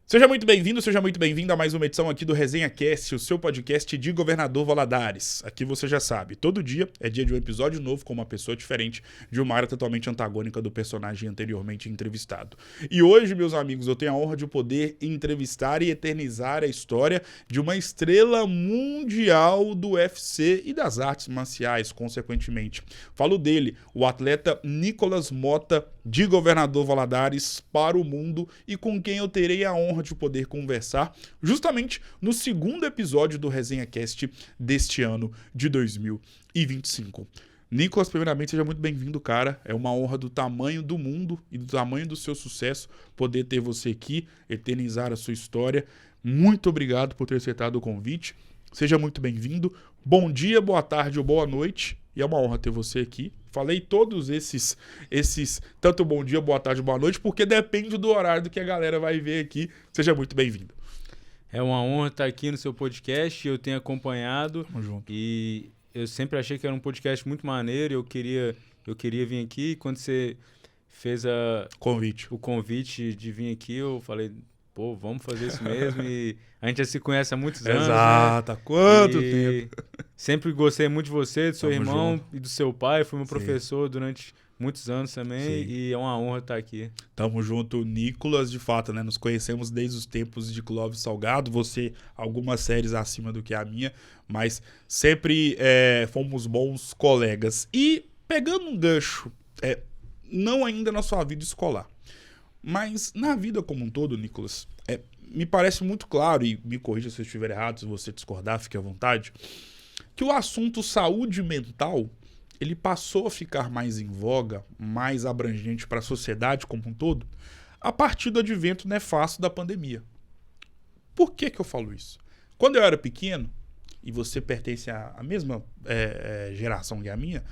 Seja muito bem-vindo, seja muito bem-vinda a mais uma edição aqui do Resenha Cast, o seu podcast de Governador Valadares. Aqui você já sabe, todo dia é dia de um episódio novo com uma pessoa diferente de uma área totalmente antagônica do personagem anteriormente entrevistado. E hoje, meus amigos, eu tenho a honra de poder entrevistar e eternizar a história de uma estrela mundial do UFC e das artes marciais, consequentemente. Falo dele, o atleta Nicolas Motta, de Governador Valadares para o mundo, e com quem eu terei a honra de poder conversar justamente no segundo episódio do Resenha Cast deste ano de 2025. Nicolas, primeiramente, seja muito bem-vindo, cara. É uma honra do tamanho do mundo e do tamanho do seu sucesso poder ter você aqui, eternizar a sua história. Muito obrigado por ter aceitado o convite. Seja muito bem-vindo. Bom dia, boa tarde ou boa noite. E é uma honra ter você aqui. Falei todos esses tanto bom dia, boa tarde, boa noite, porque depende do horário do que a galera vai ver aqui. Seja muito bem-vindo. É uma honra estar aqui no seu podcast, eu tenho acompanhado. Tamo junto. E eu sempre achei que era um podcast muito maneiro, eu queria vir aqui. Quando você fez o convite de vir aqui, eu falei, pô, vamos fazer isso mesmo. E a gente já se conhece há muitos anos. Exato, né? Há quanto tempo? Sempre gostei muito de você, do seu Tamo irmão junto. e do seu pai. Fui meu Sim. professor durante muitos anos também. Sim. E é uma honra estar aqui. Tamo junto, Nicolas, de fato, né? Nos conhecemos desde os tempos de Clóvis Salgado, você algumas séries acima do que a minha, mas sempre fomos bons colegas. E pegando um gancho, não ainda na sua vida escolar, mas na vida como um todo, Nicolas, me parece muito claro, e me corrija se eu estiver errado, se você discordar, fique à vontade, que o assunto saúde mental, ele passou a ficar mais em voga, mais abrangente para a sociedade como um todo, a partir do advento nefasto da pandemia. Por que eu falo isso? Quando eu era pequeno, e você pertence à mesma geração que a minha,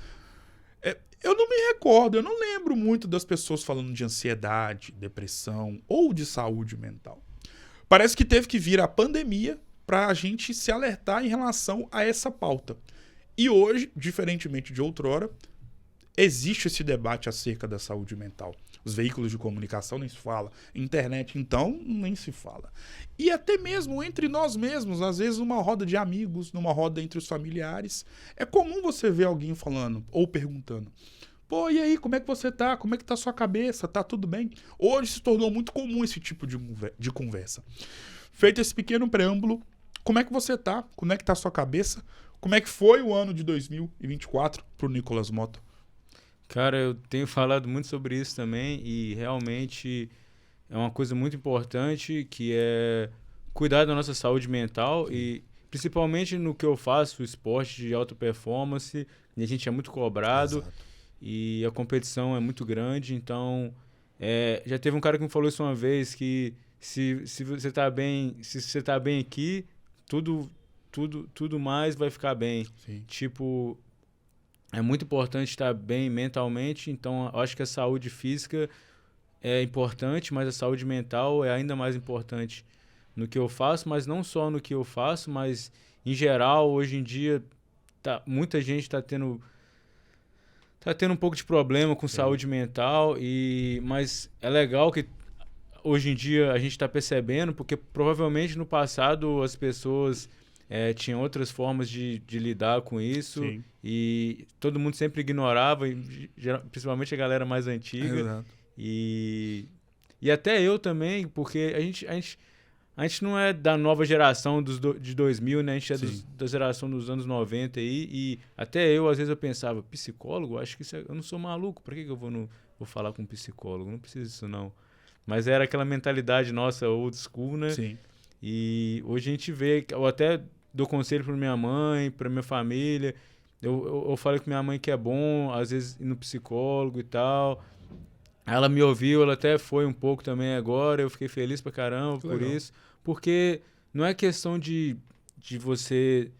eu não me recordo, eu não lembro muito das pessoas falando de ansiedade, depressão ou de saúde mental. Parece que teve que vir a pandemia para a gente se alertar em relação a essa pauta. E hoje, diferentemente de outrora, existe esse debate acerca da saúde mental. Os veículos de comunicação nem se fala, internet então nem se fala. E até mesmo entre nós mesmos, às vezes numa roda de amigos, numa roda entre os familiares, é comum você ver alguém falando ou perguntando: pô, e aí, como é que você tá? Como é que tá a sua cabeça? Tá tudo bem? Hoje se tornou muito comum esse tipo de conversa. Feito esse pequeno preâmbulo, como é que você tá? Como é que tá a sua cabeça? Como é que foi o ano de 2024 pro Nicolas Motta? Cara, eu tenho falado muito sobre isso também e realmente é uma coisa muito importante, que é cuidar da nossa saúde mental. E principalmente no que eu faço, o esporte de alta performance, e a gente é muito cobrado. Exato. E a competição é muito grande, então já teve um cara que me falou isso uma vez, que se você tá bem, se você tá bem aqui, tudo mais vai ficar bem. Sim. Tipo, é muito importante estar bem mentalmente, então eu acho que a saúde física é importante, mas a saúde mental é ainda mais importante no que eu faço, mas não só no que eu faço, mas em geral, hoje em dia, muita gente está tendo um pouco de problema com saúde mental, mas é legal que hoje em dia a gente está percebendo, porque provavelmente no passado as pessoas tinham outras formas de lidar com isso. Sim. E todo mundo sempre ignorava, principalmente a galera mais antiga. Exato. E até eu também, porque a gente não é da nova geração de 2000, né? A gente é da geração dos anos 90 aí. E até eu, às vezes, eu pensava, psicólogo? Acho que eu não sou maluco. Pra que eu vou falar com um psicólogo? Não preciso disso, não. Mas era aquela mentalidade nossa, old school, né? Sim. E hoje a gente vê, eu até dou conselho pra minha mãe, pra minha família. Eu falei com minha mãe que é bom, às vezes, ir no psicólogo e tal. Ela me ouviu, ela até foi um pouco também agora, eu fiquei feliz pra caramba por isso. Porque não é questão de você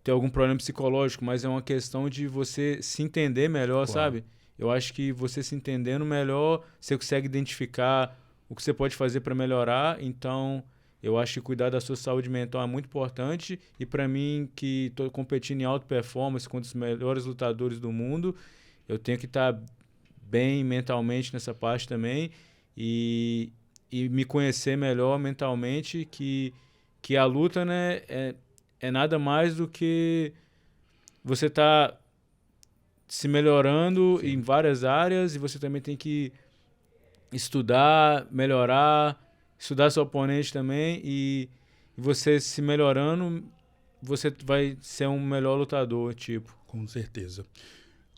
ter algum problema psicológico, mas é uma questão de você se entender melhor, sabe? Eu acho que você se entendendo melhor, você consegue identificar o que você pode fazer para melhorar. Então, eu acho que cuidar da sua saúde mental é muito importante. E para mim, que estou competindo em alta performance com os melhores lutadores do mundo, eu tenho que estar bem mentalmente nessa parte também. E e me conhecer melhor mentalmente, que a luta, né, é nada mais do que você tá se melhorando Sim. em várias áreas e você também tem que estudar, melhorar, estudar seu oponente também e você se melhorando, você vai ser um melhor lutador, tipo. Com certeza.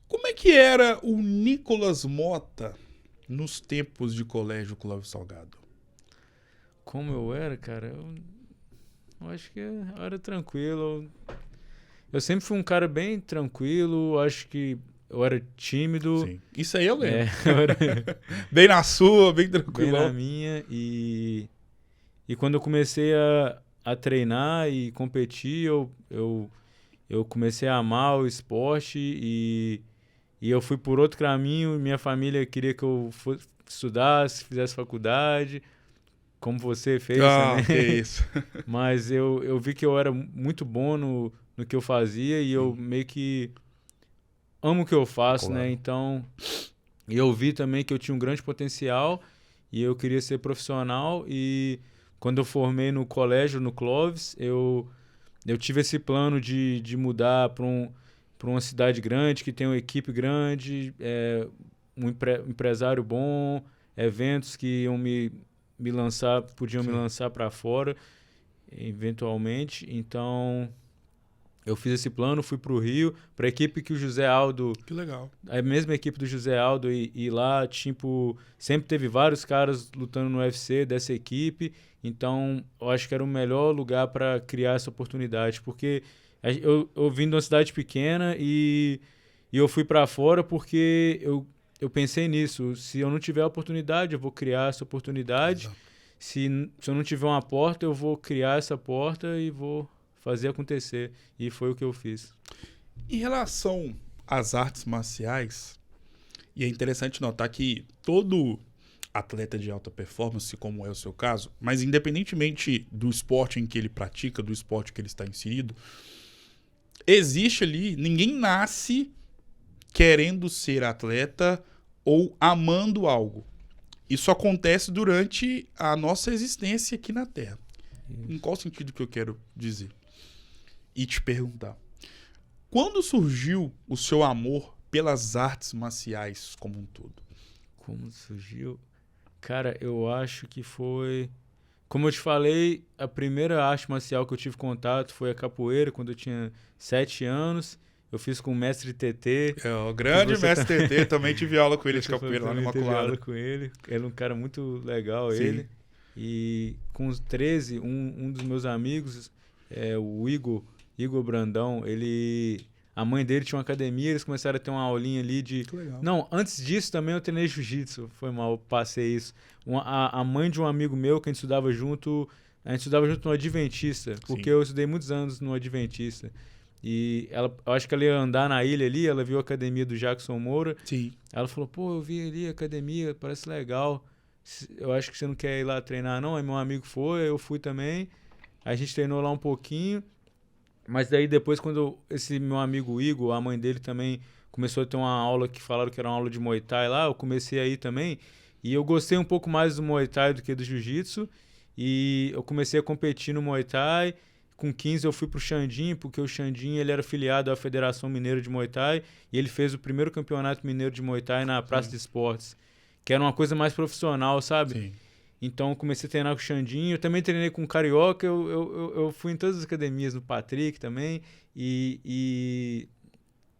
Como é que era o Nicolas Mota nos tempos de colégio Clóvis Salgado? Como eu era, cara, eu acho que eu era tranquilo. Eu sempre fui um cara bem tranquilo, acho que eu era tímido. Sim. Isso aí eu lembro. Eu era Bem na sua, bem bem tranquilão. na minha. E quando eu comecei a treinar e competir, eu comecei a amar o esporte e eu fui por outro caminho. Minha família queria que eu estudasse, fizesse faculdade, como você fez Ah, também. que isso. Mas eu vi que eu era muito bom no que eu fazia e eu meio que amo o que eu faço, Claro. né? Então, eu vi também que eu tinha um grande potencial e eu queria ser profissional. E quando eu formei no colégio, no Clóvis, eu tive esse plano de mudar para uma cidade grande, que tem uma equipe grande, empresário bom, eventos que iam me lançar, podiam me Sim. lançar para fora, eventualmente. Então, eu fiz esse plano, fui para o Rio, para a equipe que o José Aldo, Que legal. a mesma equipe do José Aldo, e lá, tipo, sempre teve vários caras lutando no UFC dessa equipe. Então, eu acho que era o melhor lugar para criar essa oportunidade, porque eu vim de uma cidade pequena e eu fui para fora porque eu pensei nisso. Se eu não tiver a oportunidade, eu vou criar essa oportunidade. Exato. Se eu não tiver uma porta, eu vou criar essa porta e vou fazer acontecer. E foi o que eu fiz. Em relação às artes marciais, e é interessante notar que todo atleta de alta performance, como é o seu caso, mas independentemente do esporte em que ele pratica, do esporte que ele está inserido, existe ali, ninguém nasce querendo ser atleta ou amando algo. Isso acontece durante a nossa existência aqui na Terra. Em qual sentido que eu quero dizer? E te perguntar. Quando surgiu o seu amor pelas artes marciais como um todo? Como surgiu? Cara, eu acho que foi... Como eu te falei, a primeira arte marcial que eu tive contato foi a capoeira, quando eu tinha 7 anos. Eu fiz com o mestre TT. É, o grande mestre TT, também tive aula com ele de capoeira lá no Teve Imaculada. aula com ele. Era um cara muito legal, Sim. ele. E com os 13, um dos meus amigos, o Igor Brandão, a mãe dele tinha uma academia, eles começaram a ter uma aulinha ali de... Que legal. Não, antes disso também eu treinei jiu-jitsu, foi mal, eu passei isso. A mãe de um amigo meu que a gente estudava junto no Adventista, porque Sim. eu estudei muitos anos no Adventista. E eu acho que ela ia andar na ilha ali, ela viu a academia do Jackson Moura. Sim. Ela falou, pô, eu vi ali a academia, parece legal. Eu acho que você não quer ir lá treinar, não? Aí meu amigo foi, eu fui também. A gente treinou lá um pouquinho. Mas daí depois, quando esse meu amigo Igor, a mãe dele também começou a ter uma aula que falaram que era uma aula de Muay Thai lá, eu comecei aí também. E eu gostei um pouco mais do Muay Thai do que do Jiu-Jitsu. E eu comecei a competir no Muay Thai. Com 15 eu fui pro Xandinho, porque o Xandinho ele era filiado à Federação Mineira de Muay Thai. E ele fez o primeiro campeonato mineiro de Muay Thai na Praça de Esportes. Que era uma coisa mais profissional, sabe? Sim. Então eu comecei a treinar com o Xandinho. Eu também treinei com o Carioca. Eu fui em todas as academias, no Patrick também. E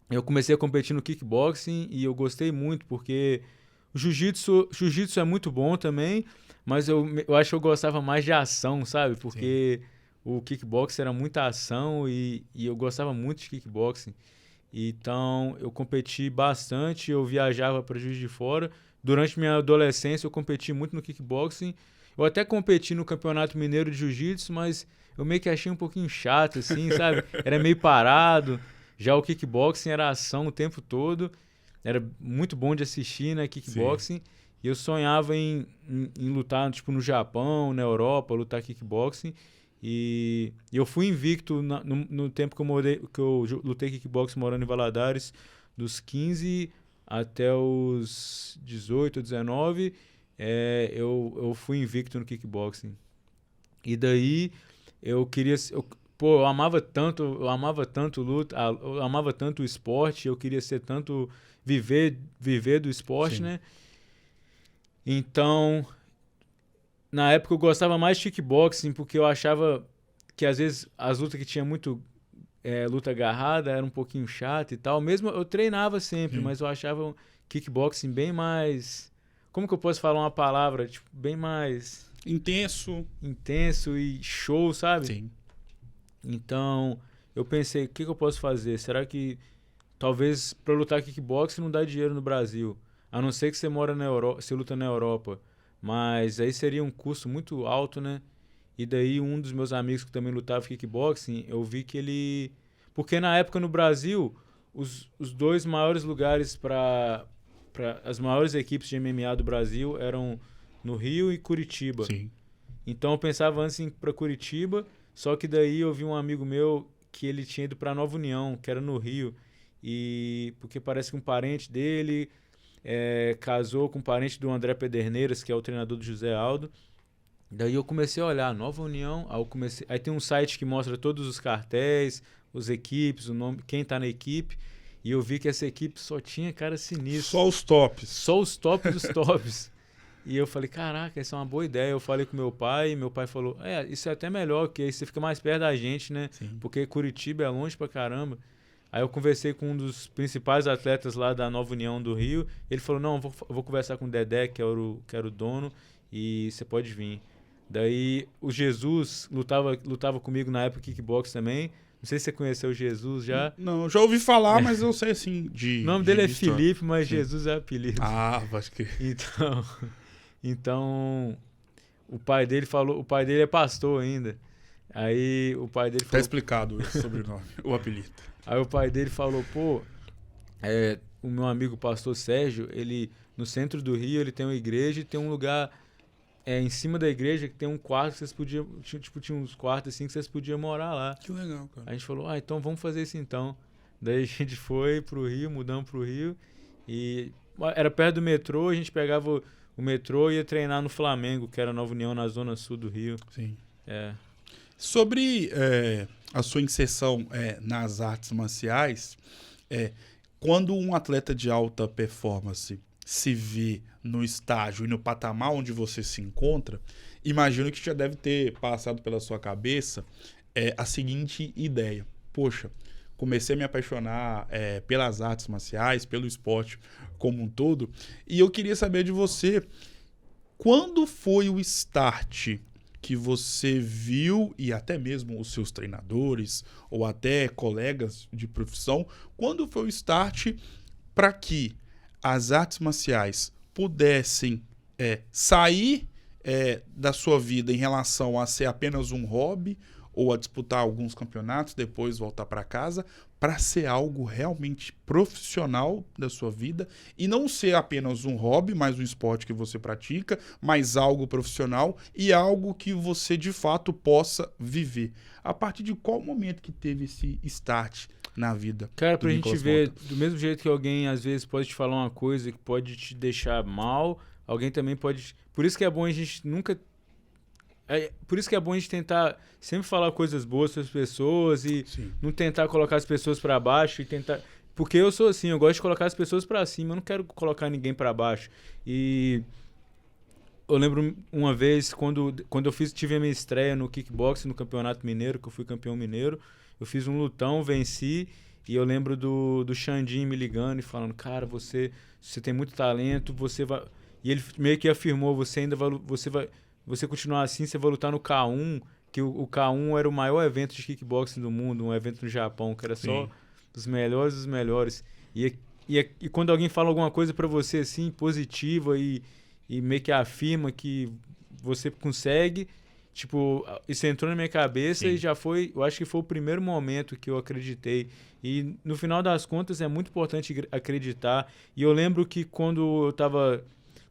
eu comecei a competir no kickboxing e eu gostei muito, porque o jiu-jitsu é muito bom também, mas eu acho que eu gostava mais de ação, sabe? Porque o kickboxing era muita ação e eu gostava muito de kickboxing. Então eu competi bastante, eu viajava para Juiz de Fora. Durante minha adolescência eu competi muito no kickboxing. Eu até competi no Campeonato Mineiro de Jiu-Jitsu, mas eu meio que achei um pouquinho chato, assim, sabe? Era meio parado. Já o kickboxing era ação o tempo todo. Era muito bom de assistir, né, kickboxing. Sim. E eu sonhava em lutar, tipo, no Japão, na Europa, lutar kickboxing. E eu fui invicto no tempo que eu lutei kickboxing morando em Valadares, dos 15 até os 18, 19. eu fui invicto no kickboxing. E daí eu queria... Pô, eu amava tanto luta, eu amava tanto o esporte, eu queria ser tanto... Viver do esporte, Sim. né? Então, na época eu gostava mais de kickboxing, porque eu achava que às vezes as lutas que tinha muito luta agarrada era um pouquinho chata e tal. Mesmo eu treinava sempre, Sim. mas eu achava kickboxing bem mais... Como que eu posso falar uma palavra? Tipo, bem mais Intenso. intenso e show, sabe? Sim. Então, eu pensei, o que eu posso fazer? Será que talvez para lutar kickboxing não dá dinheiro no Brasil? A não ser que você mora na Europa, você luta na Europa. Mas aí seria um custo muito alto, né? E daí um dos meus amigos que também lutava kickboxing, eu vi que ele... Porque na época no Brasil, os dois maiores lugares para as maiores equipes de MMA do Brasil eram no Rio e Curitiba. Sim. Então eu pensava antes em ir para Curitiba, só que daí eu vi um amigo meu que ele tinha ido para Nova União, que era no Rio. E porque parece que um parente dele casou com um parente do André Pederneiras, que é o treinador do José Aldo. Daí eu comecei a olhar, Nova União, aí tem um site que mostra todos os cartéis, as equipes, o nome, quem tá na equipe, e eu vi que essa equipe só tinha cara sinistro. Só os tops. Só os tops dos tops. E eu falei, caraca, essa é uma boa ideia. Eu falei com meu pai falou, isso é até melhor, porque aí você fica mais perto da gente, né? Sim. Porque Curitiba é longe pra caramba. Aí eu conversei com um dos principais atletas lá da Nova União do Rio, ele falou, não, eu vou conversar com o Dedé, que era o dono, e você pode vir. Daí o Jesus lutava comigo na época kickbox também. Não sei se você conheceu o Jesus já. Não, já ouvi falar, mas eu sei assim de... O nome dele é vista. Felipe, mas Sim. Jesus é apelido. Ah, acho que... Então, o pai dele é pastor ainda. Aí o pai dele Tá falou... explicado esse sobrenome, o apelido. Aí o pai dele falou, pô, o meu amigo pastor Sérgio, ele no centro do Rio, ele tem uma igreja e tem um lugar em cima da igreja que tem um quarto que vocês podiam, tinha uns quartos assim que vocês podiam morar lá. Que legal, cara. Aí a gente falou, então vamos fazer isso então. Daí a gente foi pro Rio, mudamos pro Rio e era perto do metrô, a gente pegava o metrô e ia treinar no Flamengo, que era Nova União, na zona sul do Rio. Sim. Sobre a sua inserção nas artes marciais, quando um atleta de alta performance se vê no estágio e no patamar onde você se encontra, imagino que já deve ter passado pela sua cabeça a seguinte ideia. Poxa, comecei a me apaixonar pelas artes marciais, pelo esporte como um todo, e eu queria saber de você, quando foi o start que você viu, e até mesmo os seus treinadores, ou até colegas de profissão, quando foi o start para que as artes marciais pudessem sair da sua vida em relação a ser apenas um hobby, ou a disputar alguns campeonatos, depois voltar para casa, para ser algo realmente profissional da sua vida e não ser apenas um hobby, mais um esporte que você pratica, mas algo profissional e algo que você de fato possa viver. A partir de qual momento que teve esse start na vida? Cara, pra gente ver, Mota? do mesmo jeito que alguém às vezes pode te falar uma coisa que pode te deixar mal, alguém também pode... Por isso que é bom a gente nunca... Por isso que é bom a gente tentar sempre falar coisas boas para as pessoas e Sim. não tentar colocar as pessoas para baixo e tentar... Porque eu sou assim, eu gosto de colocar as pessoas para cima, eu não quero colocar ninguém para baixo. E eu lembro uma vez, quando eu tive a minha estreia no kickboxing, no Campeonato Mineiro, que eu fui campeão mineiro, eu fiz um lutão, venci, e eu lembro do Xandinho me ligando e falando, cara, você tem muito talento, você vai... E ele meio que afirmou, você continuar assim, você vai lutar no K1, que o K1 era o maior evento de kickboxing do mundo, um evento no Japão, que era só os melhores dos melhores. E quando alguém fala alguma coisa pra você assim, positiva e meio que afirma que você consegue, tipo, isso entrou na minha cabeça e já foi, eu acho que foi o primeiro momento que eu acreditei. E no final das contas é muito importante acreditar. E eu lembro que quando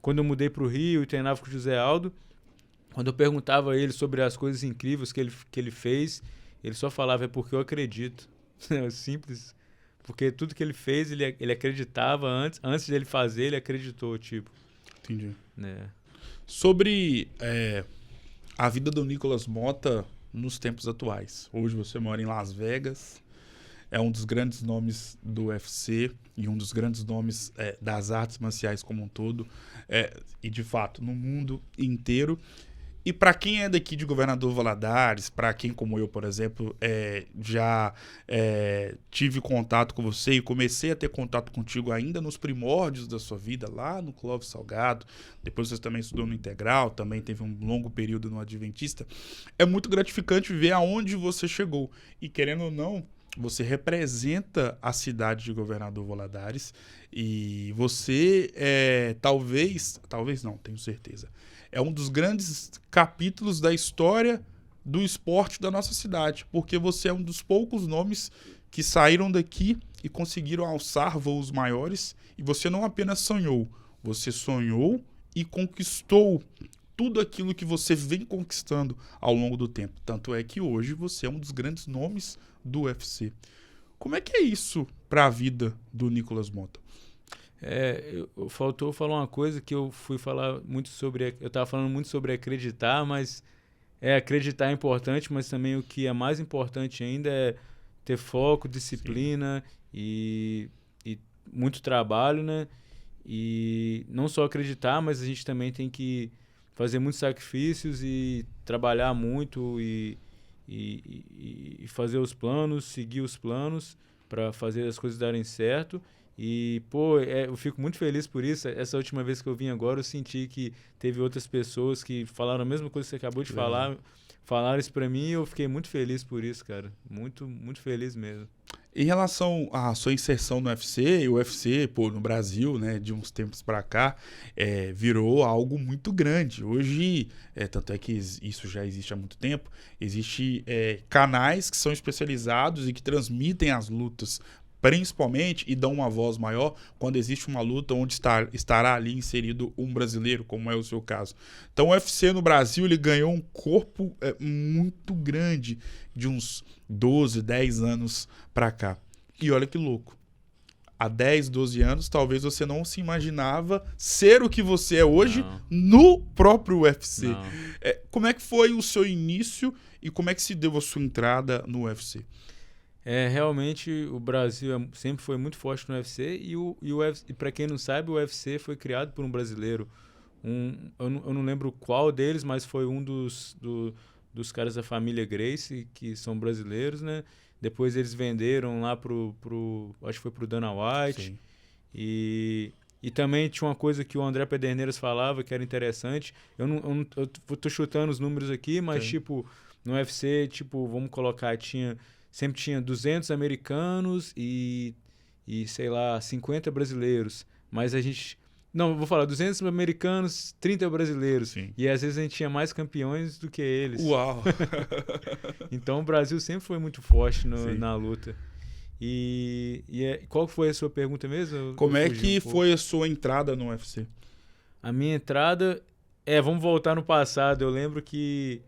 eu mudei pro Rio e treinava com o José Aldo, quando eu perguntava a ele sobre as coisas incríveis que ele fez, ele só falava, é porque eu acredito. É simples. Porque tudo que ele fez, ele acreditava antes dele fazer, ele acreditou, tipo. Entendi. Né? Sobre a vida do Nicolas Motta nos tempos atuais. Hoje você mora em Las Vegas, é um dos grandes nomes do UFC e um dos grandes nomes das artes marciais como um todo, e de fato no mundo inteiro. E para quem é daqui de Governador Valadares, para quem como eu, por exemplo, já tive contato com você e comecei a ter contato contigo ainda nos primórdios da sua vida, lá no Clóvis Salgado, depois você também estudou no Integral, também teve um longo período no Adventista, é muito gratificante ver aonde você chegou. E querendo ou não, você representa a cidade de Governador Valadares e você talvez não, tenho certeza, é um dos grandes capítulos da história do esporte da nossa cidade, porque você é um dos poucos nomes que saíram daqui e conseguiram alçar voos maiores, e você não apenas sonhou, você sonhou e conquistou tudo aquilo que você vem conquistando ao longo do tempo. Tanto é que hoje você é um dos grandes nomes do UFC. Como é que é isso para a vida do Nicolas Motta? Faltou falar uma coisa que eu fui falar muito sobre. Eu estava falando muito sobre acreditar, mas acreditar é importante, mas também o que é mais importante ainda é ter foco, disciplina e muito trabalho, né? E não só acreditar, mas a gente também tem que fazer muitos sacrifícios e trabalhar muito e fazer os planos, seguir os planos para fazer as coisas darem certo. E, eu fico muito feliz por isso. Essa última vez que eu vim agora, eu senti que teve outras pessoas que falaram a mesma coisa que você acabou de falar, falaram isso pra mim e eu fiquei muito feliz por isso, cara. Muito, muito feliz mesmo. Em relação à sua inserção no UFC, o UFC, no Brasil, né, de uns tempos pra cá, virou algo muito grande. Hoje, tanto é que isso já existe há muito tempo, existem canais que são especializados e que transmitem as lutas, principalmente, e dão uma voz maior quando existe uma luta onde estará ali inserido um brasileiro, como é o seu caso. Então o UFC no Brasil ele ganhou um corpo muito grande de uns 12, 10 anos pra cá. E olha que louco. Há 10, 12 anos, talvez você não se imaginava ser o que você é hoje no próprio UFC. Como é que foi o seu início e como é que se deu a sua entrada no UFC? Realmente o Brasil sempre foi muito forte no UFC e para quem não sabe, o UFC foi criado por um brasileiro. Eu não lembro qual deles, mas foi um dos caras da família Gracie, que são brasileiros, né? Depois eles venderam lá acho que foi pro Dana White. Sim. E também tinha uma coisa que o André Pederneiras falava que era interessante. Eu tô chutando os números aqui, mas tipo, no UFC, vamos colocar, sempre tinha 200 americanos e sei lá, 50 brasileiros. Mas a gente... Não, vou falar 200 americanos, 30 brasileiros. Sim. E às vezes a gente tinha mais campeões do que eles. Uau! Então o Brasil sempre foi muito forte na luta. Qual foi a sua pergunta mesmo? Como é que foi a sua entrada no UFC? A minha entrada... vamos voltar no passado. Eu lembro que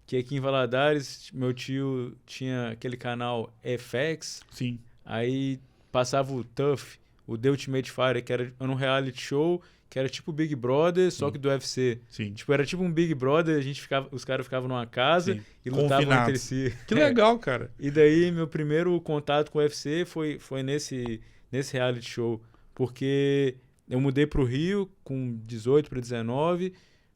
aqui em Valadares, meu tio tinha aquele canal FX. Sim. Aí passava o TUF, o The Ultimate Fighter, que era um reality show, que era tipo Big Brother, só que do UFC. Sim. Era tipo um Big Brother, os caras ficavam numa casa e lutavam entre si. Que legal, cara. E daí, meu primeiro contato com o UFC foi nesse reality show, porque eu mudei pro Rio com 18 para 19,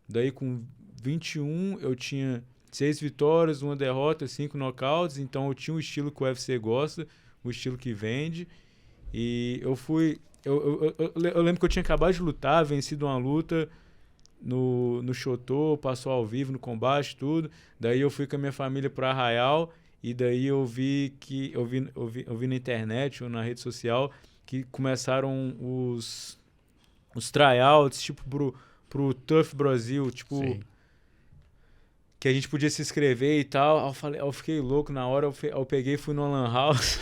daí com 21 eu tinha 6 vitórias, 1 derrota, 5 nocautes, então eu tinha o estilo que o UFC gosta, o estilo que vende. E eu fui... Eu lembro que eu tinha acabado de lutar, vencido uma luta no Chotô, passou ao vivo no combate, tudo. Daí eu fui com a minha família pro Arraial e daí eu vi na internet ou na rede social que começaaram os tryouts, pro TUF Brasil, Sim. Que a gente podia se inscrever e tal. Eu fiquei louco na hora, eu peguei e fui no Lan House.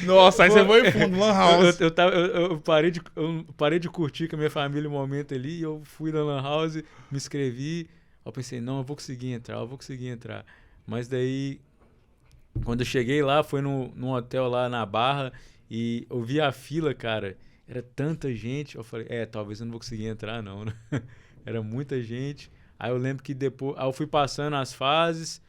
Nossa, aí você foi fundo, Lan House. Eu parei de curtir com a minha família um momento ali, e eu fui na Lan House, me inscrevi. Eu pensei, não, eu vou conseguir entrar. Mas daí, quando eu cheguei lá, foi num hotel lá na Barra, e eu vi a fila, cara, era tanta gente. Eu falei, talvez eu não vou conseguir entrar não, né? Era muita gente. Aí eu lembro que depois... Aí eu fui passando as fases,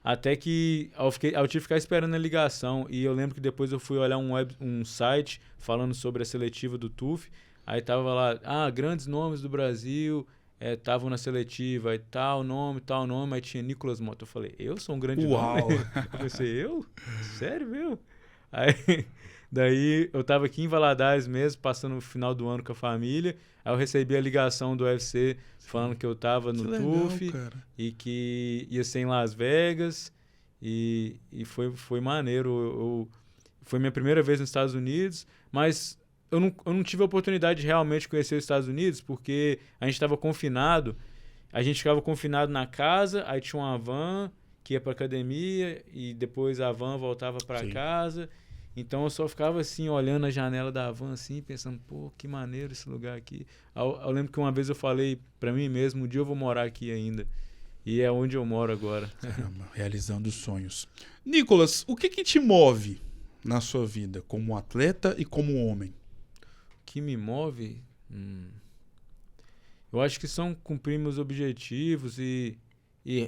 até que eu tive que ficar esperando a ligação. E eu lembro que depois eu fui olhar um site falando sobre a seletiva do TUF. Aí tava lá, grandes nomes do Brasil estavam na seletiva, aí tal nome, aí tinha Nicolas Mota. Eu falei, eu sou um grande Uau. nome? Eu pensei, eu? Sério, meu? Aí, daí eu tava aqui em Valadares mesmo, passando o final do ano com a família. Aí eu recebi a ligação do UFC falando que eu tava no TUF e que ia ser em Las Vegas. E foi maneiro. Foi minha primeira vez nos Estados Unidos, mas eu não tive a oportunidade de realmente conhecer os Estados Unidos, porque a gente estava confinado. A gente ficava confinado na casa, aí tinha uma van que ia para academia e depois a van voltava para casa. Então eu só ficava assim, olhando a janela da van, assim, pensando, pô, que maneiro esse lugar aqui. Eu lembro que uma vez eu falei para mim mesmo, um dia eu vou morar aqui ainda. E é onde eu moro agora. Caramba, realizando sonhos. Nicolas, o que te move na sua vida como atleta e como homem? O que me move? Eu acho que são cumprir meus objetivos e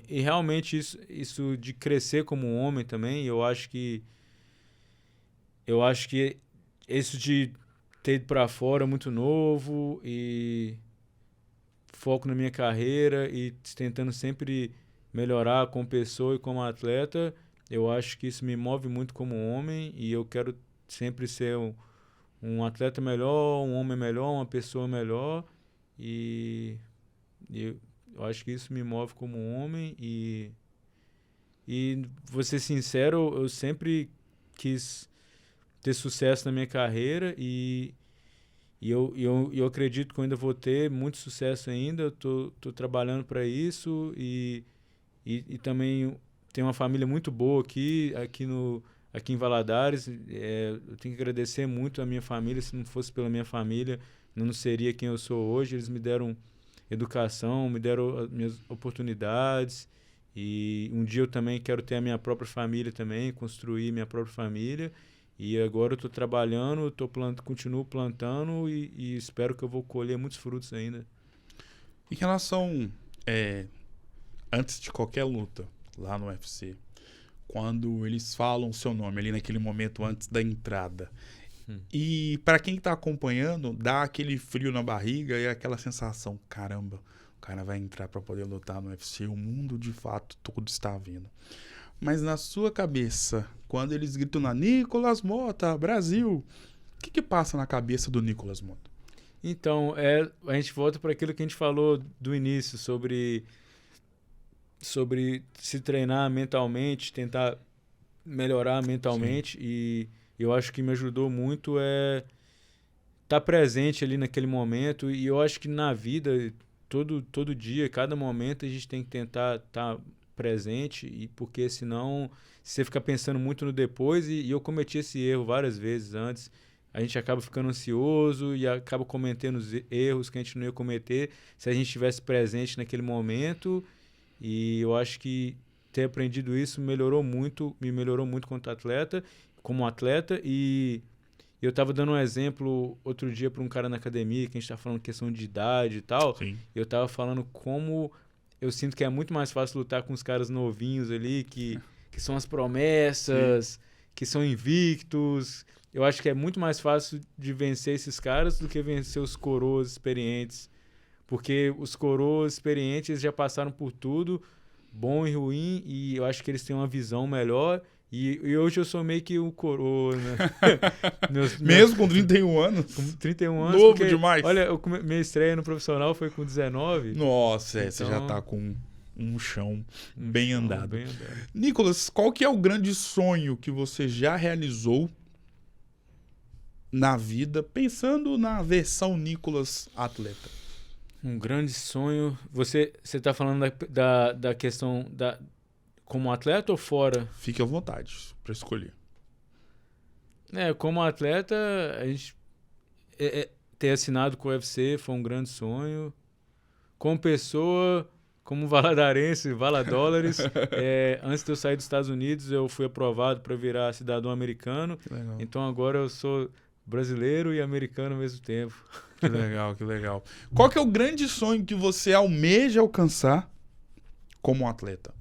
realmente isso de crescer como homem também. Eu acho que isso de ter ido para fora muito novo e foco na minha carreira e tentando sempre melhorar como pessoa e como atleta, eu acho que isso me move muito como homem e eu quero sempre ser um atleta melhor, um homem melhor, uma pessoa melhor e eu acho que isso me move como homem e vou ser sincero, eu sempre quis ter sucesso na minha carreira e eu acredito que eu ainda vou ter muito sucesso ainda. Eu tô trabalhando para isso e também tenho uma família muito boa aqui em Valadares. Eu tenho que agradecer muito a minha família. Se não fosse pela minha família, eu não seria quem eu sou hoje. Eles me deram educação, me deram as minhas oportunidades e um dia eu também quero ter a minha própria família também, construir minha própria família. E agora eu estou trabalhando, continuo plantando e espero que eu vou colher muitos frutos ainda. Em relação, antes de qualquer luta lá no UFC, quando eles falam o seu nome ali naquele momento antes da entrada, e para quem está acompanhando, dá aquele frio na barriga e aquela sensação, caramba, o cara vai entrar para poder lutar no UFC, o mundo de fato todo está vindo. Mas na sua cabeça, quando eles gritam na Nicolas Mota, Brasil, o que passa na cabeça do Nicolas Mota? Então, a gente volta para aquilo que a gente falou do início, sobre se treinar mentalmente, tentar melhorar mentalmente. Sim. E eu acho que me ajudou muito estar presente ali naquele momento. E eu acho que na vida, todo dia, cada momento, a gente tem que tentar estar presente, e porque senão você fica pensando muito no depois, e eu cometi esse erro várias vezes antes. A gente acaba ficando ansioso e acaba cometendo os erros que a gente não ia cometer se a gente estivesse presente naquele momento. E eu acho que ter aprendido isso me melhorou muito como atleta. E eu estava dando um exemplo outro dia para um cara na academia, que a gente está falando questão de idade e tal. Sim. Eu estava falando como eu sinto que é muito mais fácil lutar com os caras novinhos ali, que são as promessas, sim, que são invictos. Eu acho que é muito mais fácil de vencer esses caras do que vencer os coroas experientes. Porque os coroas experientes já passaram por tudo, bom e ruim, e eu acho que eles têm uma visão melhor. E hoje eu sou meio que um coroa, né? Mesmo com 31 anos? Com 31 anos. Novo demais. Olha, minha estreia no profissional foi com 19. Nossa, então, você já tá com um chão bem andado. Nicolas, qual que é o grande sonho que você já realizou na vida, pensando na versão Nicolas atleta? Um grande sonho... Você tá falando da questão como atleta ou fora? Fique à vontade para escolher. Como atleta, a gente ter assinado com o UFC foi um grande sonho. Como pessoa, como valadarense, Valadólares, antes de eu sair dos Estados Unidos, eu fui aprovado para virar cidadão americano. Legal. Então agora eu sou brasileiro e americano ao mesmo tempo. Que legal, que legal. Qual que é o grande sonho que você almeja alcançar como atleta?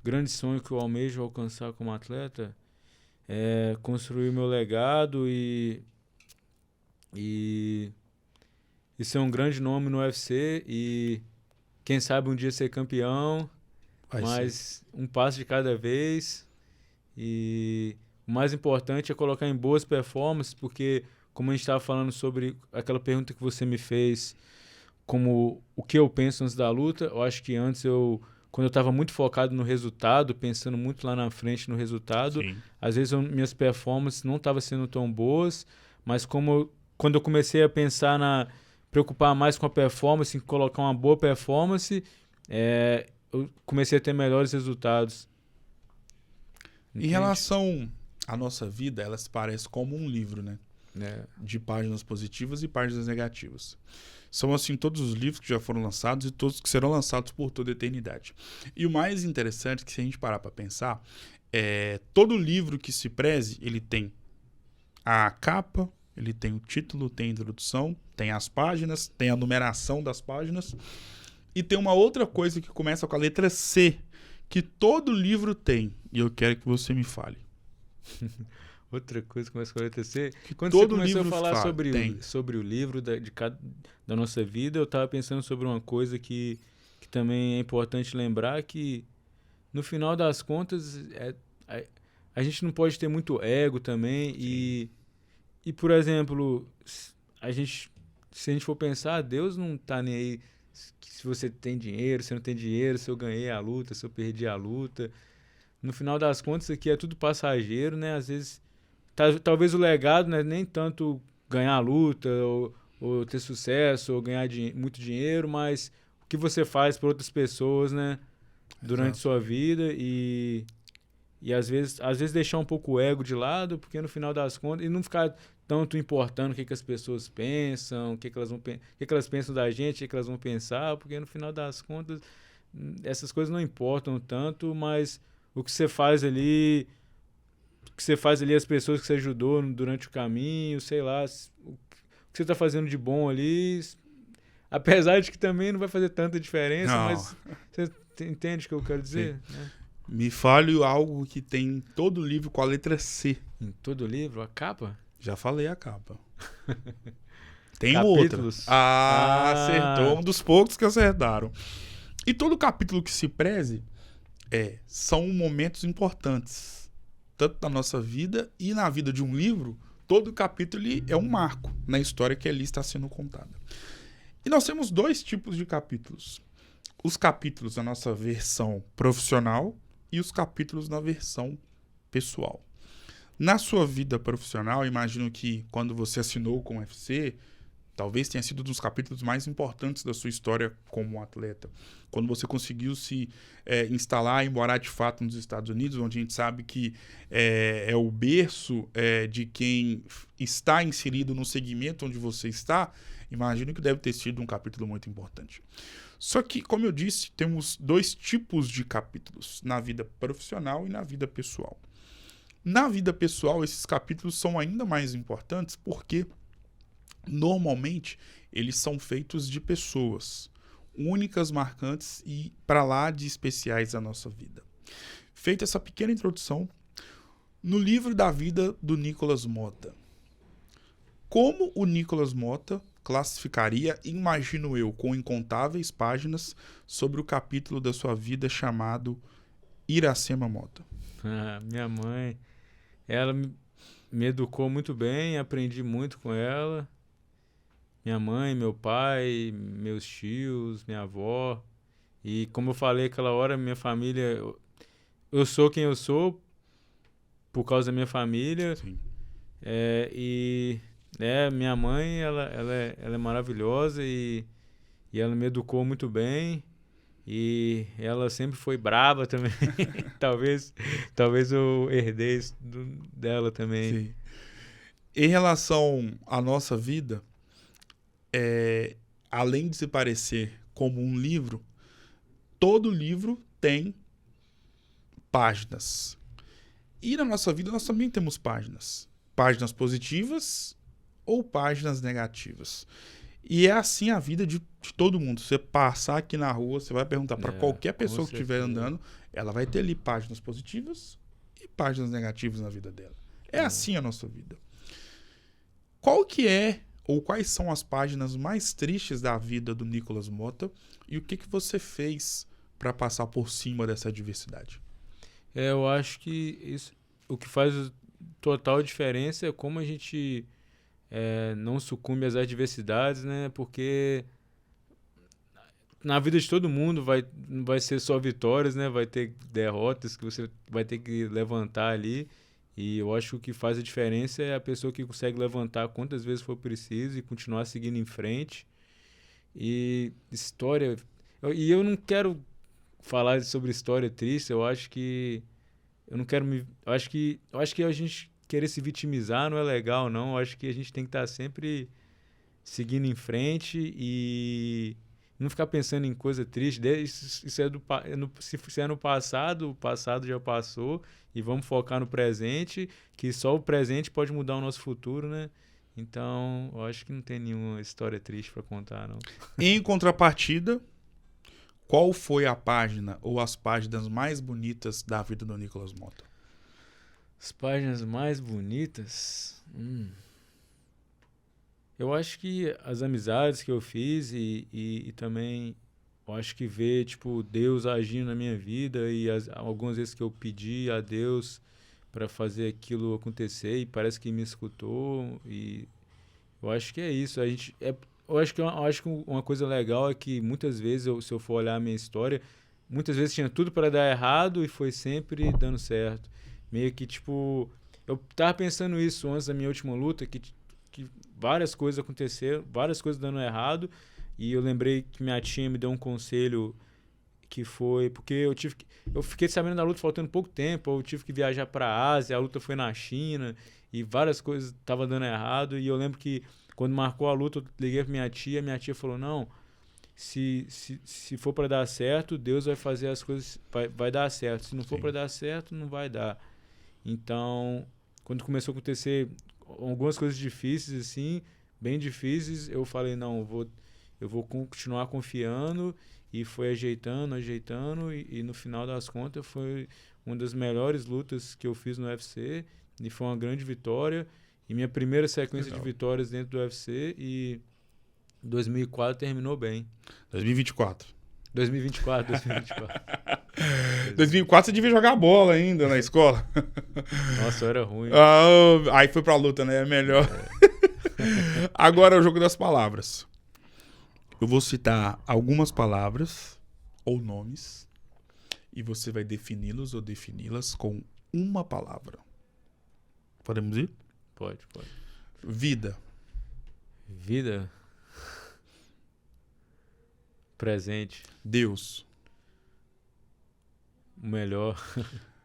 O grande sonho que eu almejo alcançar como atleta é construir o meu legado e ser um grande nome no UFC e quem sabe um dia ser campeão, mas um passo de cada vez. E o mais importante é colocar em boas performances, porque como a gente estava falando sobre aquela pergunta que você me fez, como o que eu penso antes da luta, eu acho que antes quando eu estava muito focado no resultado, pensando muito lá na frente no resultado, Sim. às vezes minhas performances não estavam sendo tão boas, mas quando eu comecei a preocupar mais com a performance, em colocar uma boa performance, eu comecei a ter melhores resultados. Em relação à nossa vida, ela se parece como um livro, né? De páginas positivas e páginas negativas. São assim todos os livros que já foram lançados e todos que serão lançados por toda a eternidade. E o mais interessante é que se a gente parar para pensar, todo livro que se preze, ele tem a capa, ele tem o título, tem a introdução, tem as páginas, tem a numeração das páginas e tem uma outra coisa que começa com a letra C, que todo livro tem, e eu quero que você me fale. Outra coisa que começa com a letra C. Quando todo você começou a livro falar tem. sobre o livro da nossa vida, eu estava pensando sobre uma coisa que também é importante lembrar, que no final das contas a gente não pode ter muito ego também. E, por exemplo, se a gente for pensar, Deus não está nem aí se você tem dinheiro, se não tem dinheiro, se eu ganhei a luta, se eu perdi a luta. No final das contas, isso aqui é tudo passageiro, né? Às vezes, talvez o legado não é nem tanto ganhar a luta, ou ter sucesso, ou ganhar muito dinheiro, mas o que você faz por outras pessoas, né? Durante sua vida e às vezes deixar um pouco o ego de lado, porque no final das contas, e não ficar tanto importando o que as pessoas pensam, o que elas pensam da gente, o que elas vão pensar, porque no final das contas essas coisas não importam tanto, mas o que você faz ali, as pessoas que você ajudou durante o caminho, sei lá, o que você está fazendo de bom ali, apesar de que também não vai fazer tanta diferença, mas você entende o que eu quero dizer? Né? Me fale algo que tem em todo livro com a letra C. Em todo livro? A capa? Já falei a capa. Tem Capítulos? outra. Acertou. Um dos poucos que acertaram. E todo capítulo que se preze são momentos importantes. Tanto na nossa vida e na vida de um livro, todo capítulo é um marco na história que ali está sendo contada. E nós temos dois tipos de capítulos. Os capítulos da nossa versão profissional e os capítulos na versão pessoal. Na sua vida profissional, imagino que quando você assinou com o UFC, talvez tenha sido um dos capítulos mais importantes da sua história como atleta. Quando você conseguiu se instalar e morar de fato nos Estados Unidos, onde a gente sabe que é o berço de quem está inserido no segmento onde você está, imagino que deve ter sido um capítulo muito importante. Só que, como eu disse, temos dois tipos de capítulos, na vida profissional e na vida pessoal. Na vida pessoal, esses capítulos são ainda mais importantes porque, normalmente, eles são feitos de pessoas únicas, marcantes e para lá de especiais da nossa vida. Feita essa pequena introdução, no livro da vida do Nicolas Motta. Como o Nicolas Motta classificaria, imagino eu, com incontáveis páginas, sobre o capítulo da sua vida chamado Iracema Motta? Minha mãe, ela me educou muito bem, aprendi muito com ela. Minha mãe, meu pai, meus tios, minha avó. E como eu falei aquela hora, minha família... Eu sou quem eu sou por causa da minha família. Sim. Minha mãe, ela é maravilhosa e ela me educou muito bem. E ela sempre foi brava também. talvez eu herdei isso dela também. Sim. Em relação à nossa vida, além de se parecer como um livro, todo livro tem páginas. E na nossa vida nós também temos páginas. Páginas positivas ou páginas negativas? E é assim a vida de todo mundo. Você passar aqui na rua, você vai perguntar para qualquer pessoa que estiver andando, ela vai ter ali páginas positivas e páginas negativas na vida dela. É assim a nossa vida. Qual que é, ou quais são as páginas mais tristes da vida do Nicolas Mota e o que você fez para passar por cima dessa adversidade? Eu acho que o que faz total diferença é como a gente não sucumbe às adversidades, né? Porque na vida de todo mundo não vai ser só vitórias, né? Vai ter derrotas que você vai ter que levantar ali. E eu acho que o que faz a diferença é a pessoa que consegue levantar quantas vezes for preciso e continuar seguindo em frente. E história... E eu não quero falar sobre história triste, eu acho que... Eu não quero me... Eu acho que a gente querer se vitimizar não é legal, não. Eu acho que a gente tem que estar sempre seguindo em frente e não ficar pensando em coisa triste. Isso é se é no passado, o passado já passou e vamos focar no presente, que só o presente pode mudar o nosso futuro, né? Então, eu acho que não tem nenhuma história triste para contar, não. Em contrapartida, qual foi a página ou as páginas mais bonitas da vida do Nicolas Mota? As páginas mais bonitas? Eu acho que as amizades que eu fiz e também eu acho que ver, tipo, Deus agindo na minha vida e algumas vezes que eu pedi a Deus para fazer aquilo acontecer e parece que me escutou e eu acho que é isso. Eu acho que uma coisa legal é que muitas vezes, se eu for olhar a minha história, muitas vezes tinha tudo para dar errado e foi sempre dando certo. Meio que, tipo, eu tava pensando isso antes da minha última luta, que várias coisas aconteceram, várias coisas dando errado, e eu lembrei que minha tia me deu um conselho que foi, porque eu fiquei sabendo da luta faltando pouco tempo, eu tive que viajar para a Ásia, a luta foi na China, e várias coisas estavam dando errado, e eu lembro que quando marcou a luta, eu liguei pra minha tia falou, não, se for para dar certo, Deus vai fazer as coisas, vai dar certo, se não for para dar certo, não vai dar. Então, quando começou a acontecer algumas coisas difíceis, assim, bem difíceis, eu falei, não, eu vou continuar confiando, e foi ajeitando, e no final das contas foi uma das melhores lutas que eu fiz no UFC, e foi uma grande vitória, e minha primeira sequência de vitórias dentro do UFC, e 2004 terminou bem. 2024. 2024. 2004 você devia jogar bola ainda na escola. Nossa, eu era ruim. Aí foi pra luta, né? É melhor. Agora é o jogo das palavras. Eu vou citar algumas palavras ou nomes e você vai defini-los ou defini-las com uma palavra. Podemos ir? Pode. Vida. Vida. Presente. Deus. O melhor.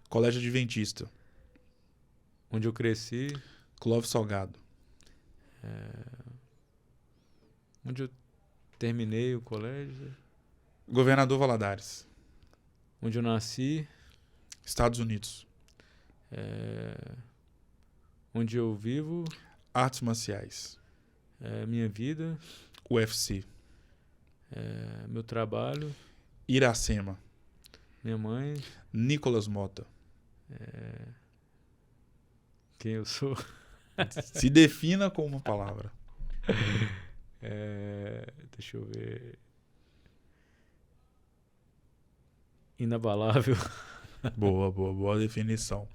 Colégio Adventista. Onde eu cresci. Clóvis Salgado. Onde eu terminei o colégio. Governador Valadares. Onde eu nasci. Estados Unidos. Onde eu vivo. Artes marciais. Minha vida. UFC. Meu trabalho. Iracema. Minha mãe. Nicolas Mota. Quem eu sou. Se defina com uma palavra. Deixa eu ver. Inabalável. Boa definição.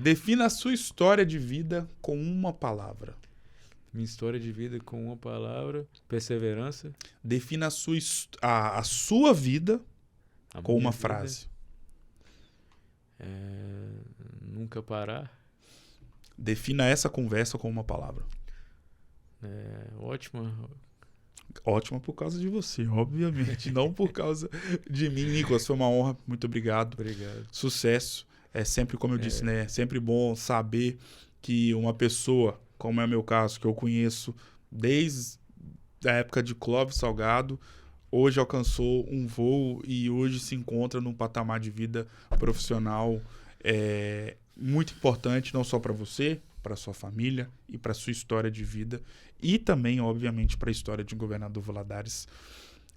Defina a sua história de vida com uma palavra. Minha história de vida com uma palavra. Perseverança. Defina a sua vida com uma vida, frase. Nunca parar. Defina essa conversa com uma palavra. Ótima. Ótima por causa de você, obviamente. Não por causa de mim. Nicolas, foi uma honra. Muito obrigado. Obrigado. Sucesso. É sempre, como eu disse, né? É sempre bom saber que uma pessoa, como é o meu caso, que eu conheço desde a época de Clóvis Salgado, hoje alcançou um voo e hoje se encontra num patamar de vida profissional muito importante, não só para você, para sua família e para sua história de vida e também, obviamente, para a história de Governador Valadares.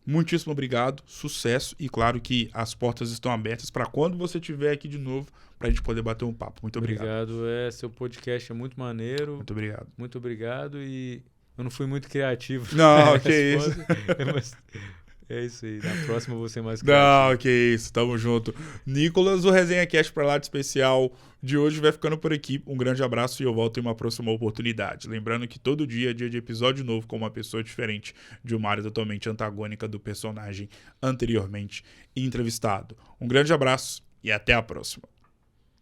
Muitíssimo obrigado, sucesso e claro que as portas estão abertas para quando você estiver aqui de novo para a gente poder bater um papo. Muito obrigado. Obrigado. Seu podcast é muito maneiro. Muito obrigado. Muito obrigado e eu não fui muito criativo. Não, que isso. Mas é isso aí. Na próxima eu vou ser mais criativo. Não, que isso. Tamo junto. Nicolas, o Resenha Cast pra lá de especial de hoje vai ficando por aqui. Um grande abraço e eu volto em uma próxima oportunidade. Lembrando que todo dia é dia de episódio novo com uma pessoa diferente de uma área totalmente antagônica do personagem anteriormente entrevistado. Um grande abraço e até a próxima.